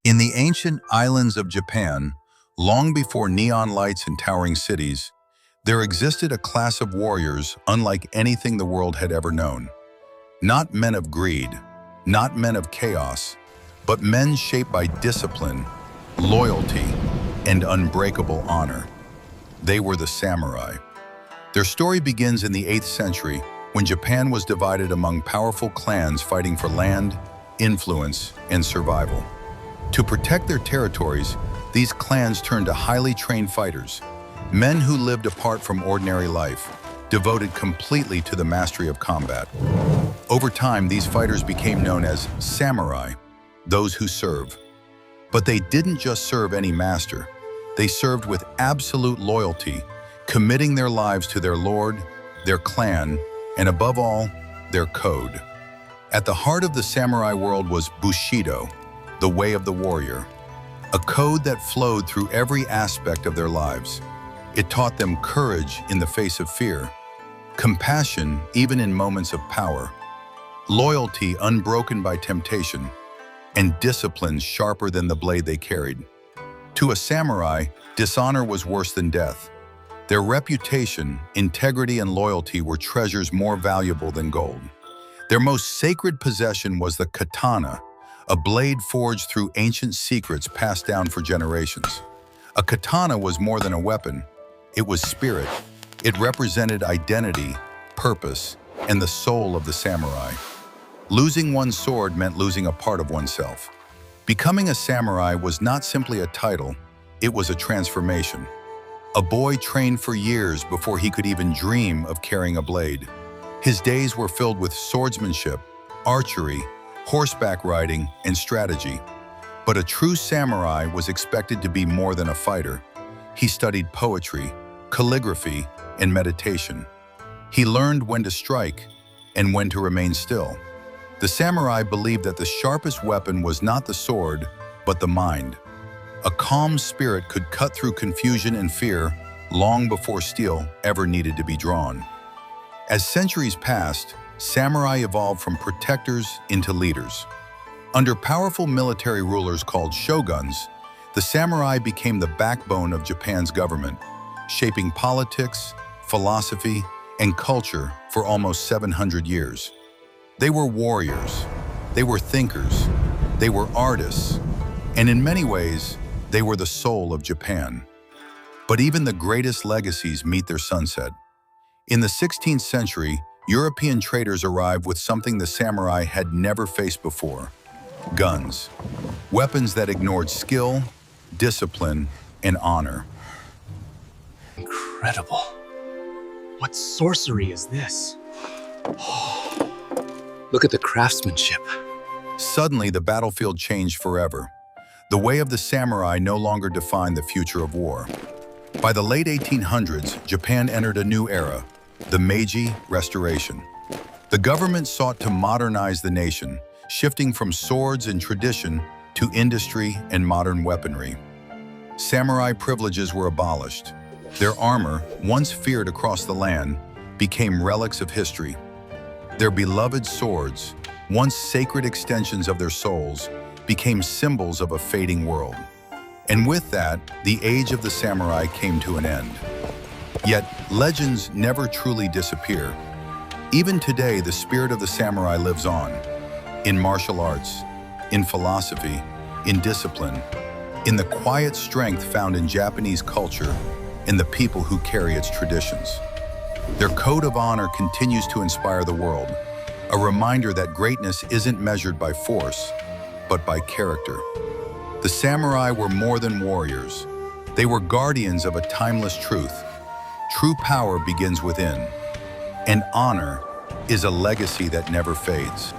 In the ancient islands of Japan, long before neon lights and towering cities, there existed a class of warriors unlike anything the world had ever known. Not men of greed, not men of chaos, but men shaped by discipline, loyalty, and unbreakable honor. They were the samurai. Their story begins in the 8th century when Japan was divided among powerful clans fighting for land, influence, and survival. To protect their territories, these clans turned to highly trained fighters, men who lived apart from ordinary life, devoted completely to the mastery of combat. Over time, these fighters became known as samurai, those who serve. But they didn't just serve any master. They served with absolute loyalty, committing their lives to their lord, their clan, and above all, their code. At the heart of the samurai world was Bushidō, the way of the warrior, a code that flowed through every aspect of their lives. It taught them courage in the face of fear, compassion even in moments of power, loyalty unbroken by temptation, and discipline sharper than the blade they carried. To a samurai, dishonor was worse than death. Their reputation, integrity, and loyalty were treasures more valuable than gold. Their most sacred possession was the katana, a blade forged through ancient secrets passed down for generations. A katana was more than a weapon. It was spirit. It represented identity, purpose, and the soul of the samurai. Losing one's sword meant losing a part of oneself. Becoming a samurai was not simply a title, it was a transformation. A boy trained for years before he could even dream of carrying a blade. His days were filled with swordsmanship, archery, horseback riding, and strategy. But a true samurai was expected to be more than a fighter. He studied poetry, calligraphy, and meditation. He learned when to strike and when to remain still. The samurai believed that the sharpest weapon was not the sword, but the mind. A calm spirit could cut through confusion and fear long before steel ever needed to be drawn. As centuries passed, samurai evolved from protectors into leaders. Under powerful military rulers called shoguns, the samurai became the backbone of Japan's government, shaping politics, philosophy, and culture for almost 700 years. They were warriors, they were thinkers, they were artists, and in many ways, they were the soul of Japan. But even the greatest legacies meet their sunset. In the 16th century, European traders arrived with something the samurai had never faced before: guns. Weapons that ignored skill, discipline, and honor. Incredible. What sorcery is this? Look at the craftsmanship. Suddenly, the battlefield changed forever. The way of the samurai no longer defined the future of war. By the late 1800s, Japan entered a new era, the Meiji Restoration. The government sought to modernize the nation, shifting from swords and tradition to industry and modern weaponry. Samurai privileges were abolished. Their armor, once feared across the land, became relics of history. Their beloved swords, once sacred extensions of their souls, became symbols of a fading world. And with that, the age of the samurai came to an end. Yet, legends never truly disappear. Even today, the spirit of the samurai lives on, in martial arts, in philosophy, in discipline, in the quiet strength found in Japanese culture, in the people who carry its traditions. Their code of honor continues to inspire the world, a reminder that greatness isn't measured by force, but by character. The samurai were more than warriors. They were guardians of a timeless truth. True power begins within, and honor is a legacy that never fades.